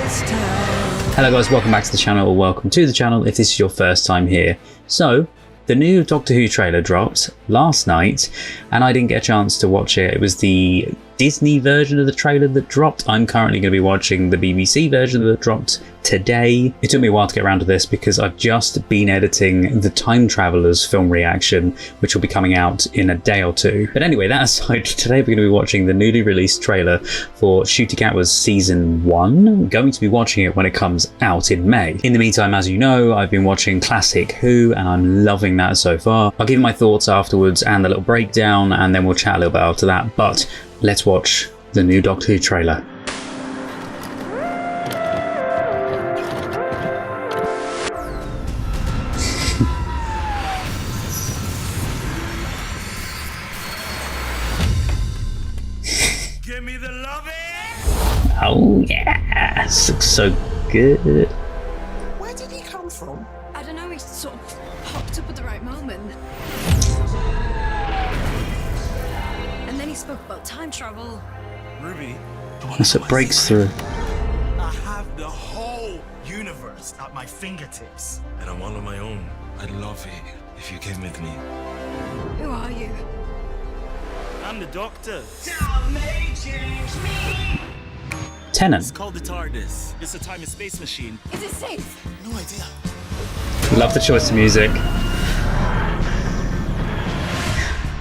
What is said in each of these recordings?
Hello guys, welcome back to the channel, or welcome to the channel if this is your first time here. So, the new Doctor Who trailer dropped last night, and I didn't get a chance to watch it. It was the Disney version of the trailer that dropped. I'm currently going to be watching the BBC version that dropped today. It took me a while to get around to this because I've just been editing the Time Travelers film reaction, which will be coming out in a day or two. But anyway, that aside, today we're going to be watching the newly released trailer for Ncuti Gatwa's Season 1. I'm going to be watching it when it comes out in May. In the meantime, as you know, I've been watching Classic Who, and I'm loving that so far. I'll give you my thoughts afterwards and a little breakdown, and then we'll chat a little bit after that. But let's watch the new Doctor Who trailer. Give me the loving! Oh yeah, this looks so good. Where did he come from? I don't know, he sort of popped up at the right moment. And then he spoke about time travel. Ruby, That's what breaks through. I have the whole universe at my fingertips. And I'm all on my own. I'd love it if you came with me. Who are you? I'm the Doctor. Tennant. It's called the TARDIS. It's a time and space machine. Is it safe? No idea. Love the choice of music.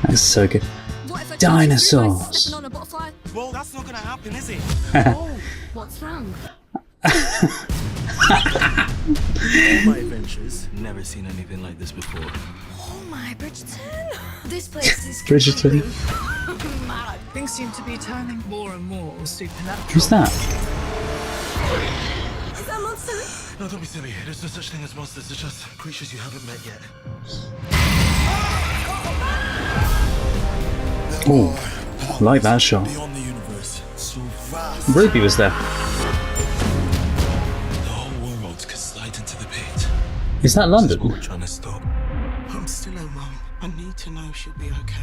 That's so good. What if I Dinosaurs. stepping on a butterfly? Well, that's not gonna happen, is it? Oh, what's wrong? All my adventures, never seen anything like this before. Oh my, Bridgerton. This place is Bridgerton. mad. Things seem to be turning more and more supernatural. Who's that? Is that a monster? No, don't be silly. There's no such thing as monsters. They're just creatures you haven't met yet. Ooh, I like that shot. Beyond the universe. So vast. Ruby was there. The whole world could slide into the pit. Is that This is London? what we're trying to stop. I'm still her mum. I need to know she'll be okay.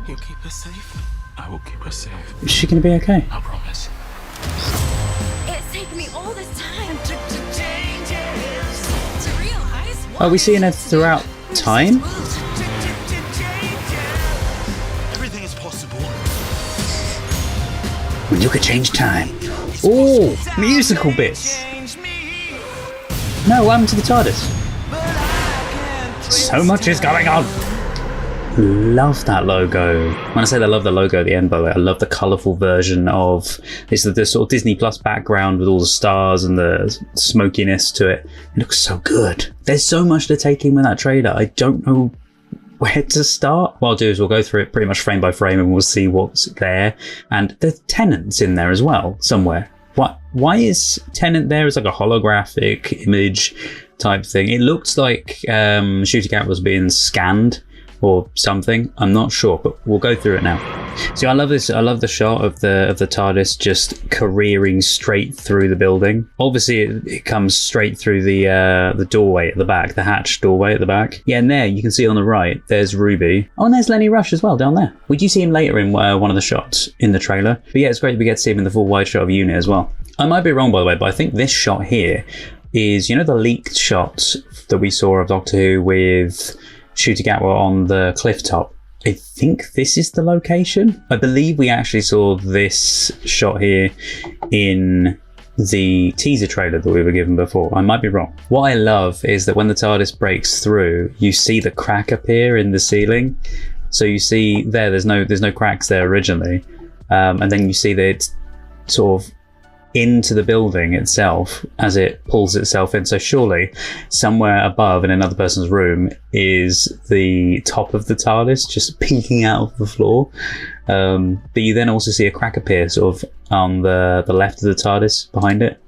You'll keep her safe. I will keep her safe. Is she going to be okay? I promise. It's taken me all this time to realize. Are we seeing her throughout time? Everything is possible. When you could change time. Oh, musical bits. No, what happened to the TARDIS? So much is going on. Love that logo. When I say I love the logo at the end, by the way, I love the colourful version of this, the sort of Disney Plus background with all the stars and the smokiness to it. It looks so good. There's so much to take in with that trailer. I don't know where to start. What I'll do is we'll go through it pretty much frame by frame and we'll see what's there. And the Tennant's in there as well, somewhere. Why is Tennant there as like a holographic image type thing? It looks like Ncuti Gatwa was being scanned or something. I'm not sure, but we'll go through it now. See, I love this. I love the shot of the TARDIS just careering straight through the building. Obviously, it comes straight through the doorway at the back, the hatch doorway at the back. Yeah, and there you can see on the right, there's Ruby. Oh, and there's Lenny Rush as well down there. We do see him later in one of the shots in the trailer. But yeah, it's great that we get to see him in the full wide shot of Unit as well. I might be wrong, by the way, but I think this shot here is, you know, the leaked shots that we saw of Doctor Who with Ncuti Gatwa on the cliff top. I think this is the location. I believe we actually saw this shot here in the teaser trailer that we were given before. I might be wrong. What I love is that when the TARDIS breaks through, you see the crack appear in the ceiling. So you see there's no cracks there originally, and then you see that it's sort of into the building itself as it pulls itself in. So surely somewhere above in another person's room is the top of the TARDIS just peeking out of the floor. But you then also see a crack appear sort of on the left of the TARDIS behind it.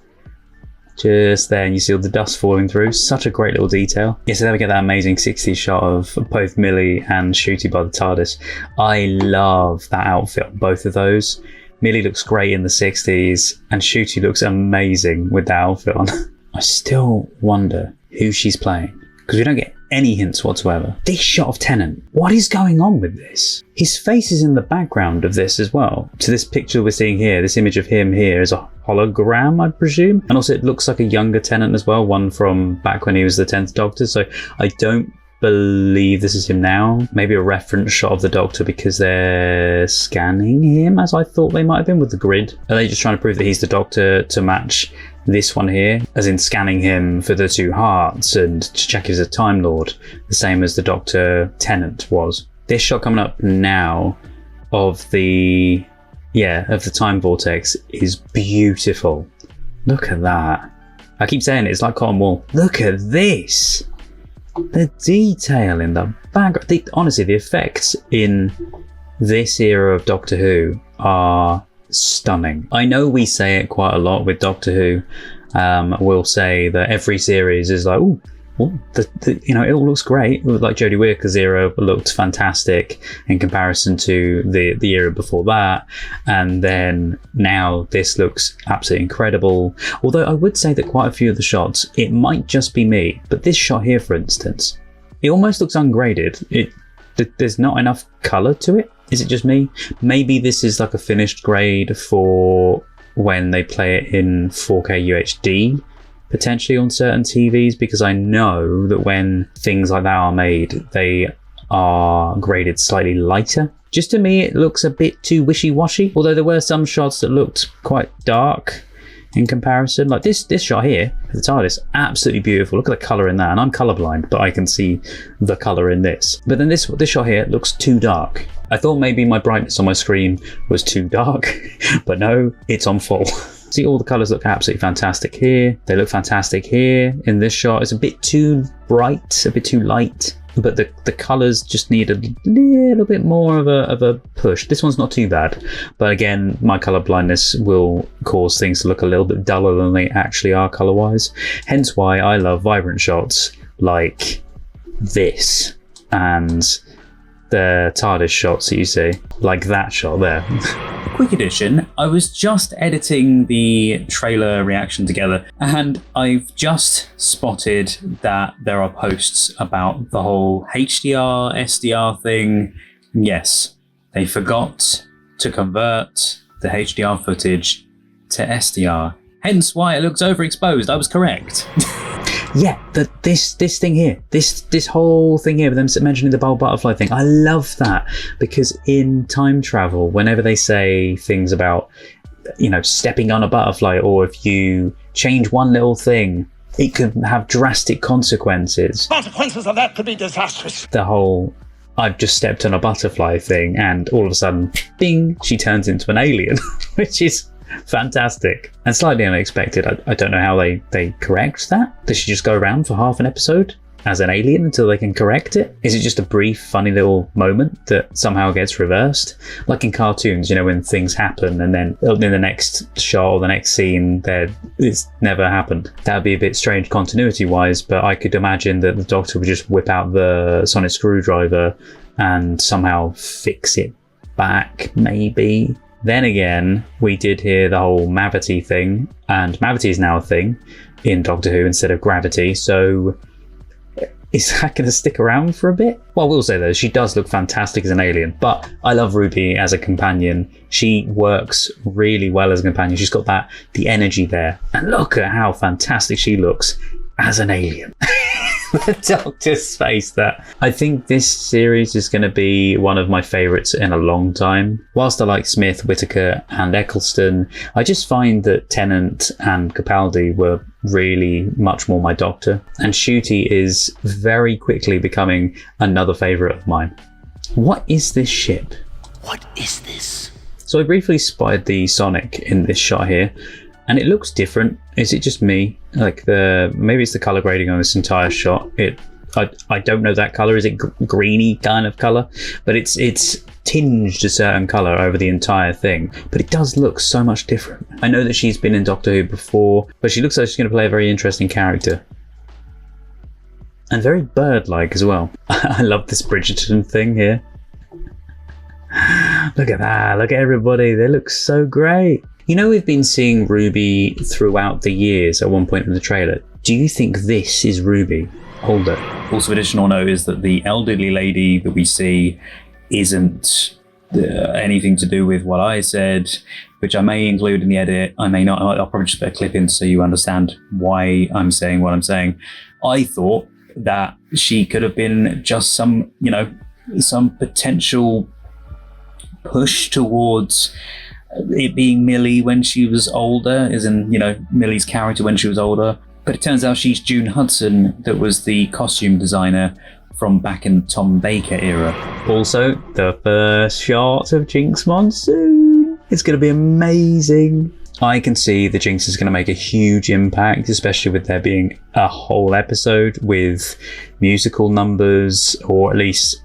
Just there, and you see all the dust falling through. Such a great little detail. Yeah, so there we get that amazing 60s shot of both Millie and Ncuti by the TARDIS. I love that outfit, both of those. Millie looks great in the 60s, and Ncuti looks amazing with that outfit on. I still wonder who she's playing, because we don't get any hints whatsoever. This shot of Tennant, what is going on with this? His face is in the background of this as well. To this picture we're seeing here, this image of him here is hologram, I presume. And also it looks like a younger Tennant as well, one from back when he was the 10th Doctor. So I don't believe this is him now. Maybe a reference shot of the Doctor because they're scanning him, as I thought they might have been with the grid. Are they just trying to prove that he's the Doctor to match this one here, as in scanning him for the 2 hearts and to check if he's a Time Lord, the same as the Doctor Tennant was? This shot coming up now of the time vortex is beautiful. Look at that. I keep saying it's like cotton wool. Look at this. The detail in the background. Honestly, the effects in this era of Doctor Who are stunning. I know we say it quite a lot with Doctor Who. We'll say that every series is like, ooh, well, it all looks great. Like Jodie Whittaker's era looked fantastic in comparison to the era before that, and then now this looks absolutely incredible. Although I would say that quite a few of the shots, it might just be me, but this shot here, for instance, it almost looks ungraded. There's not enough colour to it. Is it just me? Maybe this is like a finished grade for when they play it in 4K UHD. Potentially on certain TVs, because I know that when things like that are made, they are graded slightly lighter. Just to me, it looks a bit too wishy-washy, although there were some shots that looked quite dark in comparison. Like this shot here, the TARDIS, absolutely beautiful. Look at the colour in that, and I'm colourblind, but I can see the colour in this. But then this shot here looks too dark. I thought maybe my brightness on my screen was too dark, but no, it's on full. See, all the colours look absolutely fantastic here. They look fantastic here in this shot. It's a bit too bright, a bit too light, but the colours just need a little bit more of a push. This one's not too bad, but again, my colour blindness will cause things to look a little bit duller than they actually are colour-wise. Hence why I love vibrant shots like this and the TARDIS shots that you see, like that shot there. Quick addition, I was just editing the trailer reaction together, and I've just spotted that there are posts about the whole HDR, SDR thing. Yes, they forgot to convert the HDR footage to SDR. Hence why it looks overexposed. I was correct. Yeah, this thing here, this whole thing here with them mentioning the bulb butterfly thing, I love that, because in time travel, whenever they say things about, stepping on a butterfly, or if you change one little thing, it could have drastic consequences. Consequences of that could be disastrous. The whole, I've just stepped on a butterfly thing, and all of a sudden, bing, she turns into an alien, which is fantastic and slightly unexpected. I don't know how they correct that. They should just go around for half an episode as an alien until they can correct it. Is it just a brief funny little moment that somehow gets reversed, like in cartoons, when things happen and then in the next shot or the next scene it's never happened? That would be a bit strange continuity wise, but I could imagine that the Doctor would just whip out the sonic screwdriver and somehow fix it back, maybe. Then again, we did hear the whole Mavity thing, and Mavity is now a thing in Doctor Who instead of gravity, so is that going to stick around for a bit? Well, I will say though, she does look fantastic as an alien, but I love Ruby as a companion. She works really well as a companion. She's got the energy there, and look at how fantastic she looks as an alien. The Doctor's face that. I think this series is going to be one of my favourites in a long time. Whilst I like Smith, Whittaker and Eccleston, I just find that Tennant and Capaldi were really much more my Doctor. And Ncuti is very quickly becoming another favourite of mine. What is this ship? What is this? So I briefly spotted the Sonic in this shot here, and it looks different. Is it just me? Like maybe it's the color grading on this entire shot. I don't know that color. Is it greeny kind of color? But it's tinged a certain color over the entire thing. But it does look so much different. I know that she's been in Doctor Who before, but she looks like she's going to play a very interesting character. And very bird-like as well. I love this Bridgerton thing here. Look at that. Look at everybody. They look so great. We've been seeing Ruby throughout the years at one point in the trailer. Do you think this is Ruby? Hold up. Also, additional note is that the elderly lady that we see isn't anything to do with what I said. which I may include in the edit, I may not. I'll probably just put a clip in so you understand why I'm saying what I'm saying. I thought that she could have been just some potential push towards it being Millie when she was older, as in, Millie's character when she was older. But it turns out she's June Hudson, that was the costume designer from back in the Tom Baker era. Also, the first shot of Jinx Monsoon. It's going to be amazing. I can see the Jinx is going to make a huge impact, especially with there being a whole episode with musical numbers, or at least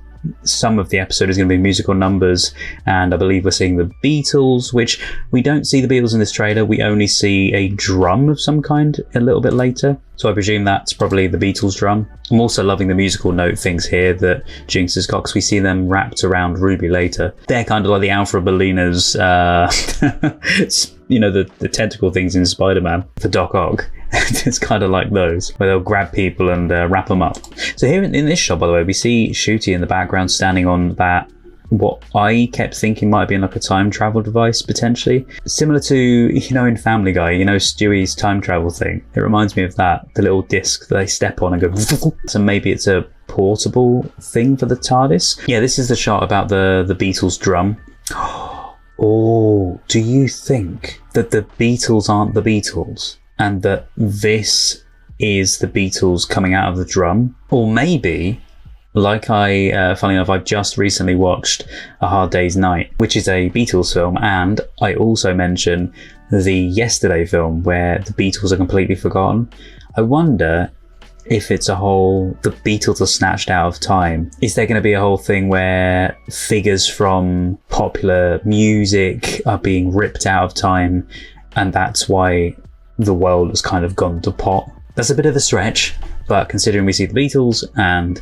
some of the episode is going to be musical numbers. And I believe we're seeing the Beatles, which we don't see the Beatles in this trailer. We only see a drum of some kind a little bit later. So I presume that's probably the Beatles drum. I'm also loving the musical note things here that Jinx has got, because we see them wrapped around Ruby later. They're kind of like the Alfred Molina's, the tentacle things in Spider-Man for Doc Ock. It's kind of like those, where they'll grab people and wrap them up. So here in this shot, by the way, we see Ncuti in the background standing on that, what I kept thinking might have been like a time travel device, potentially. Similar to, in Family Guy, Stewie's time travel thing. It reminds me of that, the little disc that they step on and go. So maybe it's a portable thing for the TARDIS. Yeah, this is the shot about the Beatles drum. Oh, do you think that the Beatles aren't the Beatles? And that this is the Beatles coming out of the drum? Or maybe, like funny enough, I've just recently watched A Hard Day's Night, which is a Beatles film, and I also mention the Yesterday film where the Beatles are completely forgotten. I wonder if it's the Beatles are snatched out of time. Is there going to be a whole thing where figures from popular music are being ripped out of time, and that's why the world has kind of gone to pot? That's a bit of a stretch, but considering we see the Beatles and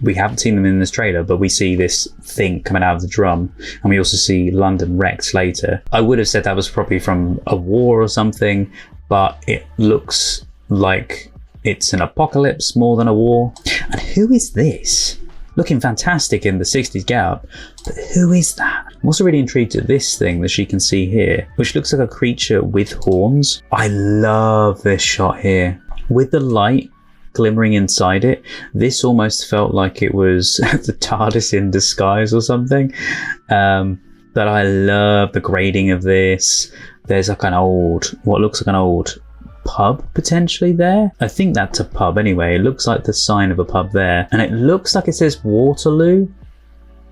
we haven't seen them in this trailer, but we see this thing coming out of the drum, and we also see London wrecked later. I would have said that was probably from a war or something, but it looks like it's an apocalypse more than a war. And who is this? Looking fantastic in the 60s getup, but who is that? I'm also really intrigued at this thing that she can see here, which looks like a creature with horns. I love this shot here. With the light glimmering inside it, this almost felt like it was the TARDIS in disguise or something. But I love the grading of this. There's like what looks like an old pub potentially there. I think that's a pub anyway. It looks like the sign of a pub there, and it looks like it says Waterloo.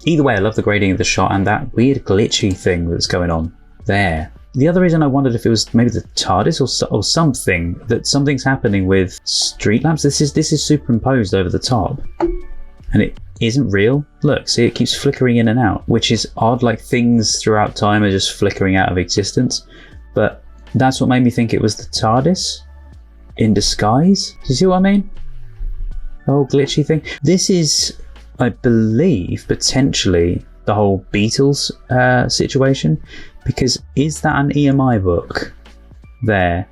Either way, I love the grading of the shot and that weird glitchy thing that's going on there. The other reason I wondered if it was maybe the TARDIS or something, that something's happening with street lamps. This is superimposed over the top, and it isn't real. Look, see, it keeps flickering in and out, which is odd. Like things throughout time are just flickering out of existence, but that's what made me think it was the TARDIS in disguise. Do you see what I mean? The whole glitchy thing. This is, I believe, potentially the whole Beatles situation, because is that an EMI book there?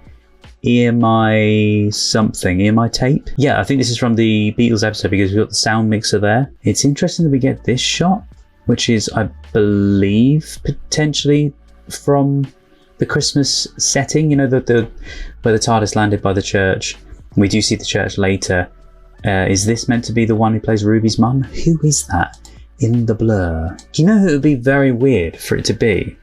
EMI something, EMI tape? Yeah, I think this is from the Beatles episode, because we've got the sound mixer there. It's interesting that we get this shot, which is, I believe, potentially from the Christmas setting, where the TARDIS landed by the church. We do see the church later. Is this meant to be the one who plays Ruby's mum? Who is that in the blur? Do you know who it would be very weird for it to be?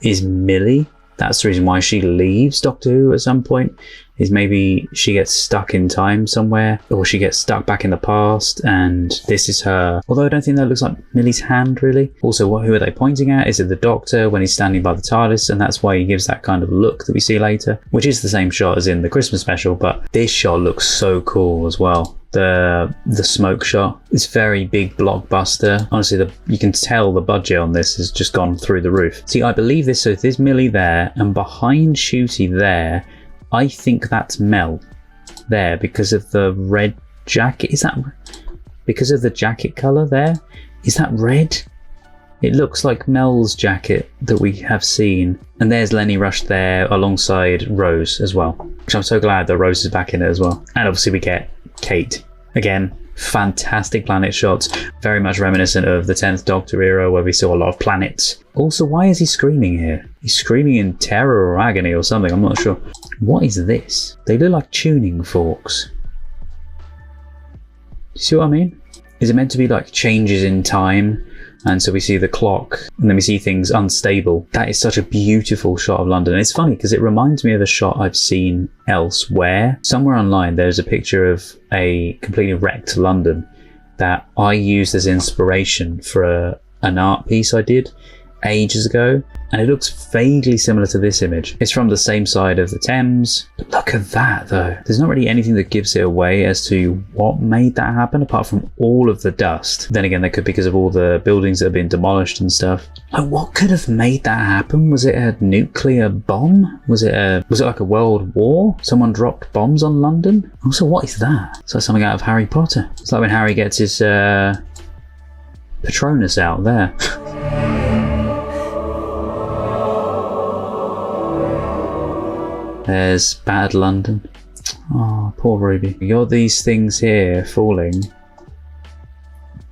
Is Millie. That's the reason why she leaves Doctor Who at some point, is maybe she gets stuck in time somewhere, or she gets stuck back in the past, and this is her. Although I don't think that looks like Millie's hand, really. Also, who are they pointing at? Is it the Doctor when he's standing by the TARDIS, and that's why he gives that kind of look that we see later, which is the same shot as in the Christmas special, but this shot looks so cool as well. The smoke shot, it's very big blockbuster. Honestly, you can tell the budget on this has just gone through the roof. See, I believe this, so there's Millie there, and behind Ncuti there, I think that's Mel there, because of the red jacket. Is that because of the jacket colour there? Is that red? It looks like Mel's jacket that we have seen. And there's Lenny Rush there alongside Rose as well, which I'm so glad that Rose is back in it as well. And obviously we get Kate again, Fantastic planet shots, very much reminiscent of the 10th Doctor era where we saw a lot of planets. Also, why is he screaming here? He's screaming in terror or agony or something, I'm not sure. What is this? They look like tuning forks. You see what I mean? Is it meant to be like changes in time? And so we see the clock and then we see things unstable. That is such a beautiful shot of London. It's funny because it reminds me of a shot I've seen elsewhere. Somewhere online there's a picture of a completely wrecked London that I used as inspiration for an art piece I did ages ago, and it looks vaguely similar to this image. It's from the same side of the Thames, but look at that though. There's not really anything that gives it away as to what made that happen apart from all of the dust. Then again, that could be because of all the buildings that have been demolished and stuff. Like, what could have made that happen? Was it a nuclear bomb? Was it like a world war? Someone dropped bombs on London? Also, what is that? It's like something out of Harry Potter. It's like when Harry gets his Patronus out there. There's bad London. Oh, poor Ruby. You got these things here falling.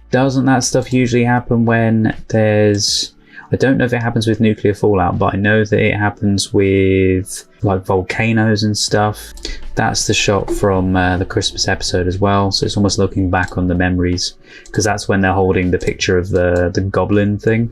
Doesn't that stuff usually happen when there's... I don't know if it happens with nuclear fallout, but I know that it happens with like volcanoes and stuff. That's the shot from the Christmas episode as well. So it's almost looking back on the memories, because that's when they're holding the picture of the goblin thing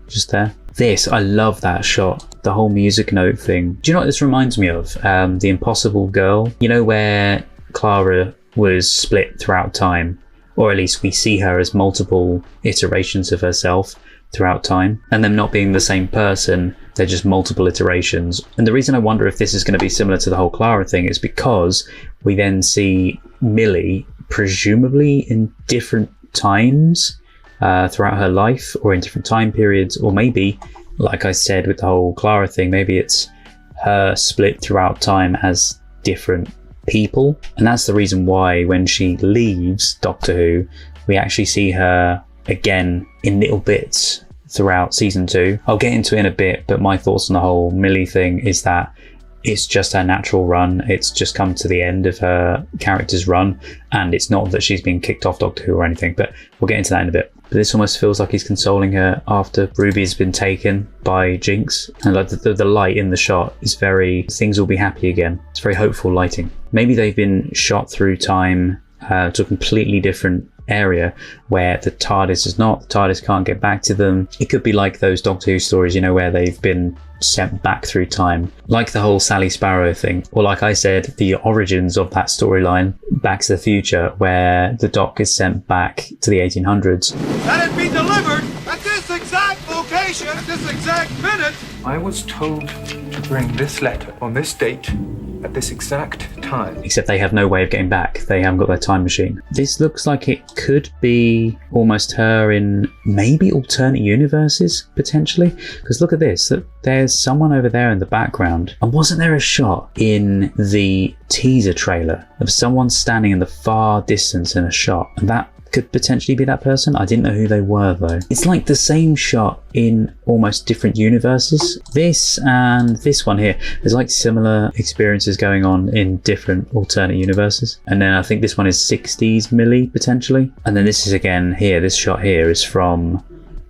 just there. This, I love that shot, the whole music note thing. Do you know what this reminds me of? The Impossible Girl. You know where Clara was split throughout time, or at least we see her as multiple iterations of herself throughout time, and them not being the same person, they're just multiple iterations. And the reason I wonder if this is going to be similar to the whole Clara thing is because we then see Millie presumably in different times throughout her life, or in different time periods, or maybe, like I said with the whole Clara thing, maybe it's her split throughout time as different people. And that's the reason why when she leaves Doctor Who, we actually see her again in little bits throughout season 2. I'll get into it in a bit, but my thoughts on the whole Millie thing is that it's just her natural run. It's just come to the end of her character's run, and it's not that she's been kicked off Doctor Who or anything, but we'll get into that in a bit. But this almost feels like he's consoling her after Ruby's been taken by Jinx, and like the light in the shot is very, things will be happy again. It's very hopeful lighting. Maybe they've been shot through time to a completely different area where the TARDIS is not, the TARDIS can't get back to them. It could be like those Doctor Who stories, you know, where they've been sent back through time, like the whole Sally Sparrow thing, or like I said, the origins of that storyline, Back to the Future, where the Doc is sent back to the 1800s. Let it be delivered at this exact location, at this exact minute. I was told to bring this letter on this date at this exact time. Except they have no way of getting back. They haven't got their time machine. This looks like it could be almost her in maybe alternate universes, potentially. Because look at this. There's someone over there in the background. And wasn't there a shot in the teaser trailer of someone standing in the far distance in a shot? And that could potentially be that person. I didn't know who they were though. It's like the same shot in almost different universes. This and this one here, there's like similar experiences going on in different alternate universes. And then I think this one is 60s Millie potentially. And then this is again here, this shot here is from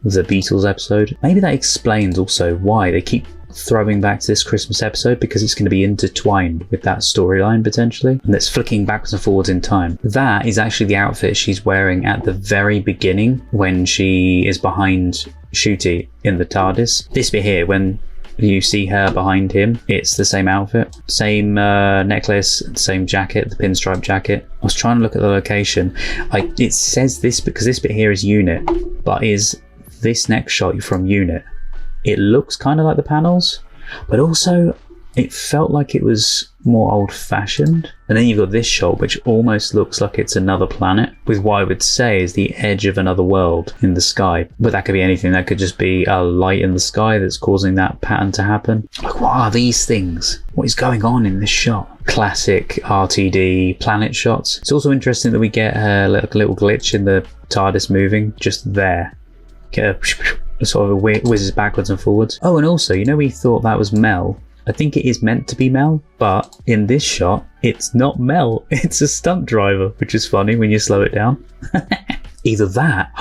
the Beatles episode. Maybe that explains also why they keep throwing back to this Christmas episode, because it's going to be intertwined with that storyline potentially, and it's flicking backwards and forwards in time. That is actually the outfit she's wearing at the very beginning when she is behind Ncuti in the TARDIS. This bit here, when you see her behind him, it's the same outfit, same necklace, same jacket, the pinstripe jacket. I was trying to look at the location. It says this because this bit here is Unit, but is this next shot from Unit? It looks kind of like the panels, but also it felt like it was more old-fashioned. And then you've got this shot, which almost looks like it's another planet, with what I would say is the edge of another world in the sky. But that could be anything. That could just be a light in the sky that's causing that pattern to happen. Like, what are these things? What is going on in this shot? Classic RTD planet shots. It's also interesting that we get a little glitch in the TARDIS moving just there. Get a sort of whizzes backwards and forwards. Oh, and also, you know, we thought that was Mel I think it is meant to be Mel, but in this shot, it's not Mel. It's a stunt driver, which is funny when you slow it down. Either that,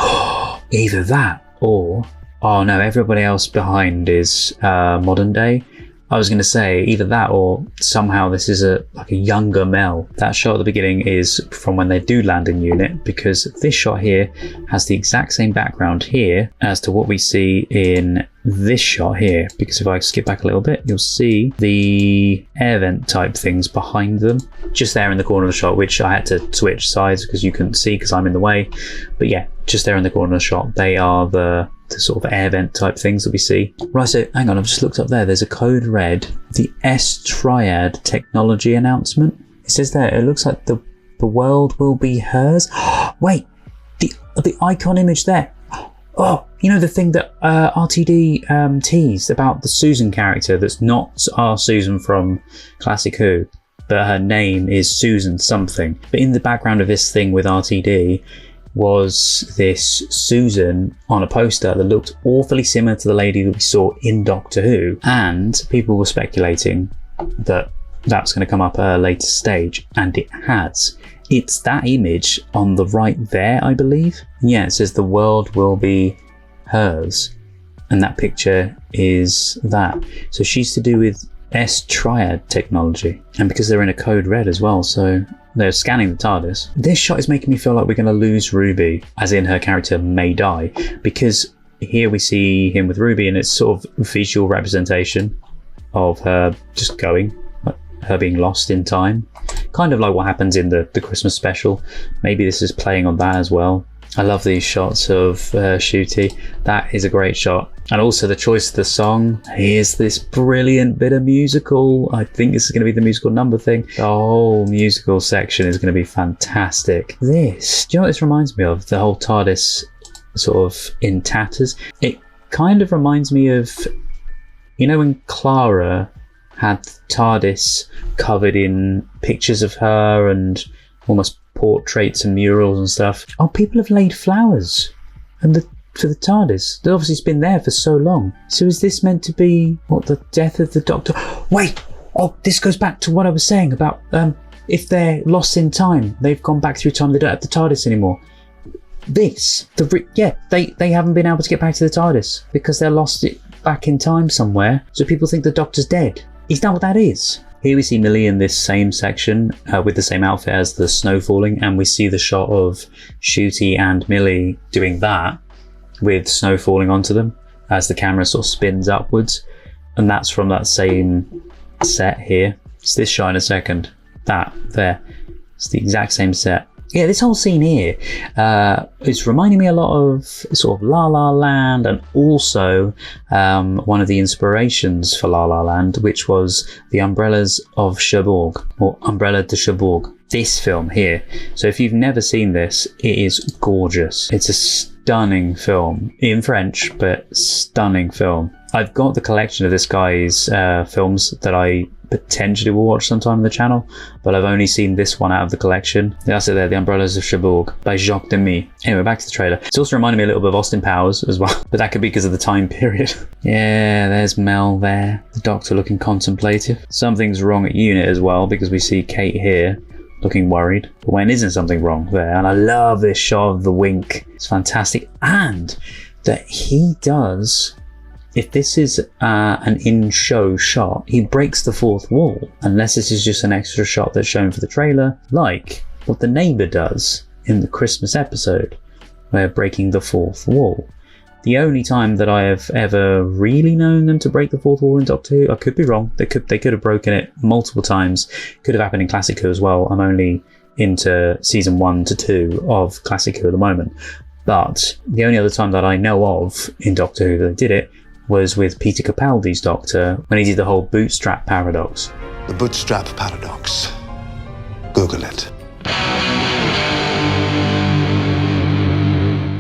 or, oh no, everybody else behind is modern day. I was going to say either that or somehow this is like a younger Mel. That shot at the beginning is from when they do land in unit, because this shot here has the exact same background here as to what we see in this shot here. Because if I skip back a little bit, you'll see the air vent type things behind them, just there in the corner of the shot, which I had to switch sides because you couldn't see because I'm in the way. But yeah, just there in the corner of the shot, they are the sort of air vent type things that we see. Right, so hang on, I've just looked up there. There's a code red, the S-Triad technology announcement. It says there, it looks like the world will be hers. Wait, the icon image there. Oh, you know the thing that RTD teased about the Susan character that's not our Susan from Classic Who, but her name is Susan something. But in the background of this thing with RTD was this Susan on a poster that looked awfully similar to the lady that we saw in Doctor Who, and people were speculating that that's going to come up at a later stage, and it has. It's that image on the right there, I believe. Yeah, it says the world will be hers, and that picture is that. So she's to do with S-Triad technology, and because they're in a code red as well, so they're scanning the TARDIS. This shot is making me feel like we're going to lose Ruby, as in her character may die, because here we see him with Ruby and it's sort of visual representation of her just going, her being lost in time. Kind of like what happens in the Christmas special. Maybe this is playing on that as well. I love these shots of Ncuti. That is a great shot. And also the choice of the song. Here's this brilliant bit of musical. I think this is going to be the musical number thing. The whole musical section is going to be fantastic. This, do you know what this reminds me of? The whole TARDIS sort of in tatters. It kind of reminds me of, you know, when Clara had TARDIS covered in pictures of her and almost portraits and murals and stuff. Oh, people have laid flowers and for the TARDIS. They've obviously been there for so long. So is this meant to be, what, the death of the Doctor? Wait! Oh, this goes back to what I was saying about if they're lost in time, they've gone back through time, they don't have the TARDIS anymore. They haven't been able to get back to the TARDIS because they're lost it back in time somewhere. So people think the Doctor's dead. Is that what that is? Here we see Millie in this same section with the same outfit as the snow falling, and we see the shot of Ncuti and Millie doing that with snow falling onto them as the camera sort of spins upwards, and that's from that same set here. It's this shot in a second. That there. It's the exact same set. Yeah, this whole scene here, it's reminding me a lot of sort of La La Land, and also one of the inspirations for La La Land, which was the Umbrellas of Cherbourg, or Umbrella de Cherbourg. This film here. So if you've never seen this, it is gorgeous. It's a stunning film in French, but stunning film. I've got the collection of this guy's films that I potentially will watch sometime on the channel, but I've only seen this one out of the collection. That's it there, The Umbrellas of Cherbourg by Jacques Demy. Anyway, back to the trailer. It's also reminding me a little bit of Austin Powers as well, but that could be because of the time period. Yeah, there's Mel there, the Doctor looking contemplative. Something's wrong at unit as well, because we see Kate here looking worried. But when isn't something wrong there? And I love this shot of the wink. It's fantastic. And that he does, if this is an in-show shot, he breaks the fourth wall, unless this is just an extra shot that's shown for the trailer, like what the neighbour does in the Christmas episode, where breaking the fourth wall. The only time that I have ever really known them to break the fourth wall in Doctor Who, I could be wrong, they could have broken it multiple times, could have happened in Classic Who as well. I'm only into season 1 to 2 of Classic Who at the moment, but the only other time that I know of in Doctor Who that they did it was with Peter Capaldi's Doctor, when he did the whole bootstrap paradox. The bootstrap paradox. Google it.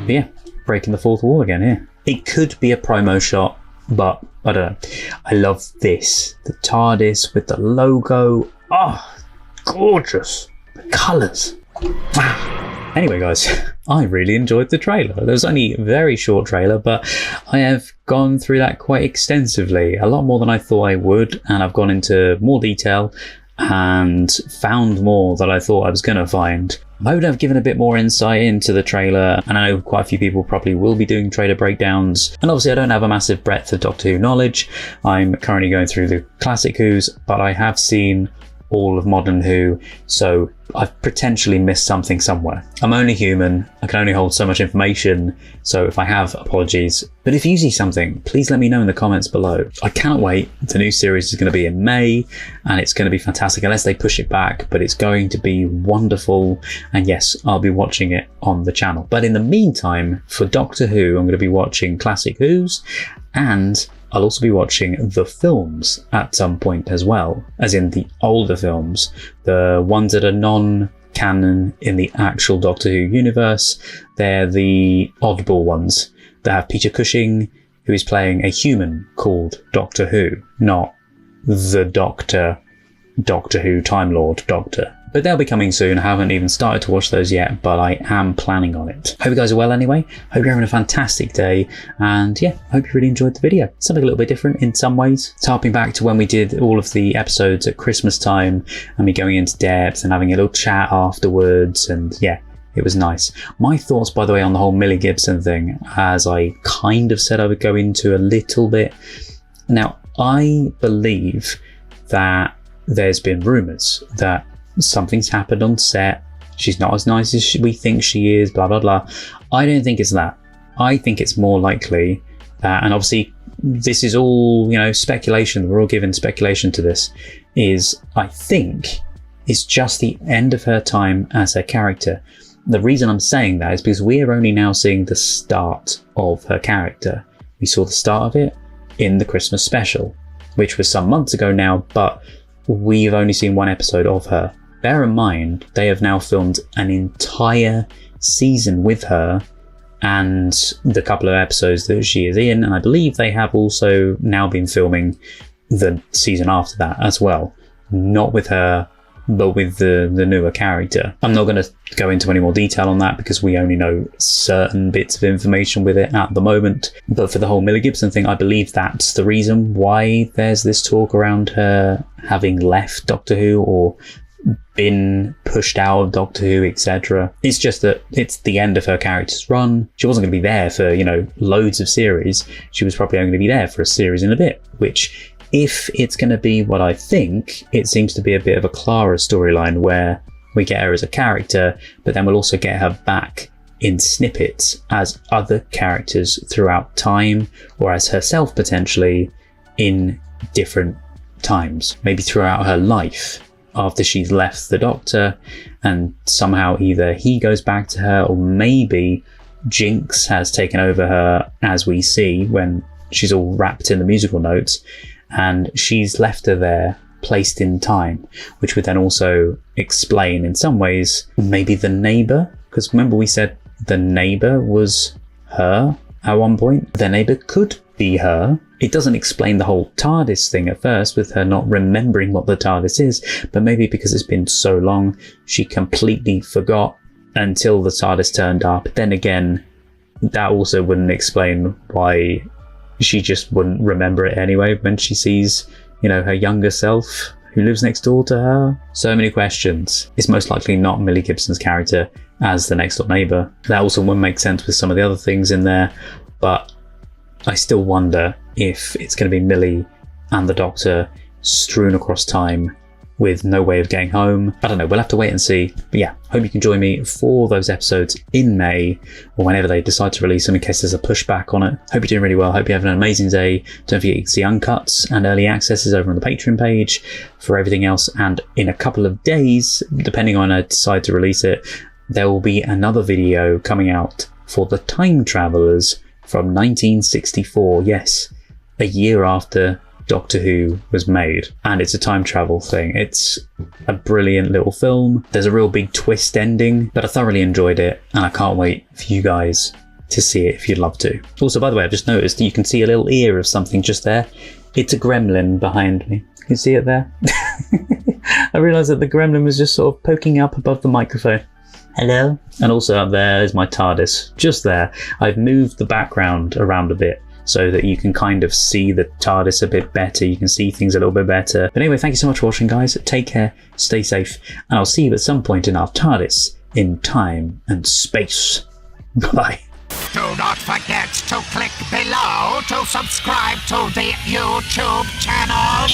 But yeah, breaking the fourth wall again here. It could be a promo shot, but I don't know. I love this. The TARDIS with the logo. Oh, gorgeous. The colours. Wow. Anyway, guys, I really enjoyed the trailer. There was only a very short trailer, but I have gone through that quite extensively, a lot more than I thought I would, and I've gone into more detail and found more that I thought I was going to find. I hope I've given a bit more insight into the trailer, and I know quite a few people probably will be doing trailer breakdowns. And obviously I don't have a massive breadth of Doctor Who knowledge. I'm currently going through the classic Who's, but I have seen all of modern Who, so I've potentially missed something somewhere. I'm only human, I can only hold so much information, so if I have, apologies. But if you see something, please let me know in the comments below. I cannot wait. The new series is going to be in May, and it's going to be fantastic unless they push it back, but it's going to be wonderful, and yes, I'll be watching it on the channel. But in the meantime, for Doctor Who, I'm going to be watching classic Who's, and I'll also be watching the films at some point as well, as in the older films, the ones that are non-canon in the actual Doctor Who universe. They're the oddball ones that have Peter Cushing, who is playing a human called Doctor Who, not the Doctor Who Time Lord Doctor. But they'll be coming soon. I haven't even started to watch those yet, but I am planning on it. Hope you guys are well anyway. Hope you're having a fantastic day. And yeah, hope you really enjoyed the video. Something a little bit different in some ways. It's harping back to when we did all of the episodes at Christmas time and me going into depth and having a little chat afterwards. And yeah, it was nice. My thoughts, by the way, on the whole Millie Gibson thing, as I kind of said I would go into a little bit. Now, I believe that there's been rumours that something's happened on set, she's not as nice as we think she is, blah blah blah. I don't think it's that. I think it's more likely that, and obviously this is all, you know, speculation, we're all given speculation to this, is I think it's just the end of her time as her character. The reason I'm saying that is because we are only now seeing the start of her character. We saw the start of it in the Christmas special, which was some months ago now, but we've only seen one episode of her. Bear in mind, they have now filmed an entire season with her and the couple of episodes that she is in, and I believe they have also now been filming the season after that as well. Not with her, but with the newer character. I'm not going to go into any more detail on that because we only know certain bits of information with it at the moment. But for the whole Millie Gibson thing, I believe that's the reason why there's this talk around her having left Doctor Who or been pushed out of Doctor Who, etc. It's just that it's the end of her character's run. She wasn't going to be there for, you know, loads of series. She was probably only going to be there for a series and a bit, which, if it's going to be what I think, it seems to be a bit of a Clara storyline where we get her as a character, but then we'll also get her back in snippets as other characters throughout time, or as herself potentially in different times, maybe throughout her life after she's left the Doctor, and somehow either he goes back to her, or maybe Jinx has taken over her, as we see when she's all wrapped in the musical notes, and she's left her there, placed in time, which would then also explain in some ways maybe the neighbour, because remember we said the neighbour was her at one point. The neighbour could be her. It doesn't explain the whole TARDIS thing at first, with her not remembering what the TARDIS is, but maybe because it's been so long she completely forgot until the TARDIS turned up. Then again, that also wouldn't explain why she just wouldn't remember it anyway when she sees, you know, her younger self who lives next door to her. So many questions. It's most likely not Millie Gibson's character as the next door neighbour. That also wouldn't make sense with some of the other things in there, but I still wonder if it's going to be Millie and the Doctor strewn across time with no way of getting home. I don't know, we'll have to wait and see. But yeah, hope you can join me for those episodes in May, or whenever they decide to release them, in case there's a pushback on it. Hope you're doing really well. Hope you have an amazing day. Don't forget you can see uncuts and early accesses over on the Patreon page for everything else. And in a couple of days, depending on when I decide to release it, there will be another video coming out for the Time Travelers from 1964. Yes, a year after Doctor Who was made, and it's a time travel thing. It's a brilliant little film. There's a real big twist ending, but I thoroughly enjoyed it, and I can't wait for you guys to see it if you'd love to. Also, by the way, I've just noticed that you can see a little ear of something just there. It's a gremlin behind me. You can see it there. I realised that the gremlin was just sort of poking up above the microphone. Hello. And also up there is my TARDIS, just there. I've moved the background around a bit so that you can kind of see the TARDIS a bit better, you can see things a little bit better. But anyway, thank you so much for watching, guys. Take care, stay safe, and I'll see you at some point in our TARDIS in time and space. Bye. Do not forget to click below to subscribe to the YouTube channel.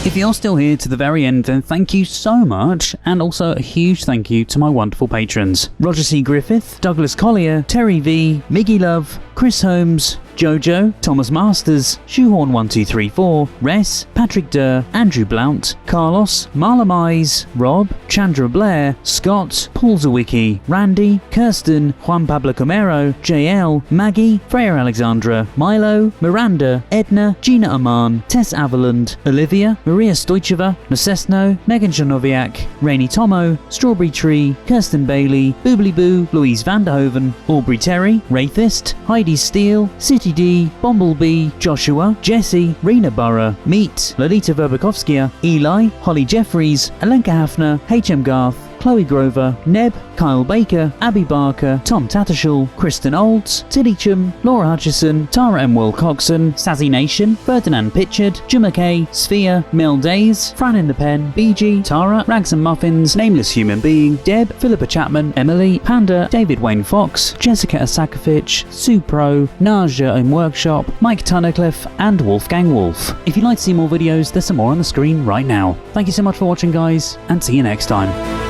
If you're still here to the very end, then thank you so much, and also a huge thank you to my wonderful patrons. Roger C. Griffith, Douglas Collier, Terry V, Miggy Love, Chris Holmes, Jojo, Thomas Masters, Shoehorn1234, Res, Patrick Durr, Andrew Blount, Carlos, Marla Mize, Rob, Chandra Blair, Scott, Paul Zawicki, Randy, Kirsten, Juan Pablo Camero, JL, Maggie, Freya Alexandra, Milo, Miranda, Edna, Gina Aman, Tess Avaland, Olivia, Maria Stoicheva, Nosesno, Megan Janoviak, Rainy Tomo, Strawberry Tree, Kirsten Bailey, Boobly Boo, Louise Vanderhoven, Aubrey Terry, Wraithist, Heidi Steele, City D, Bumblebee, Joshua, Jesse, Rena Burra, Meat, Lolita Verbakovskia, Eli, Holly Jeffries, Alenka Hafner, HM Garth, Chloe Grover, Neb, Kyle Baker, Abby Barker, Tom Tattershall, Kristen Olds, Tilly Chum, Laura Hutchison, Tara M. Wilcoxon, Sazzy Nation, Ferdinand Pitchard, Juma K, Sphere, Mel Days, Fran in the Pen, BG, Tara, Rags and Muffins, Nameless Human Being, Deb, Philippa Chapman, Emily, Panda, David Wayne Fox, Jessica Asakovich, Sue Pro, Naja in Workshop, Mike Tunnicliffe, and Wolfgang Wolf. If you'd like to see more videos, there's some more on the screen right now. Thank you so much for watching, guys, and see you next time.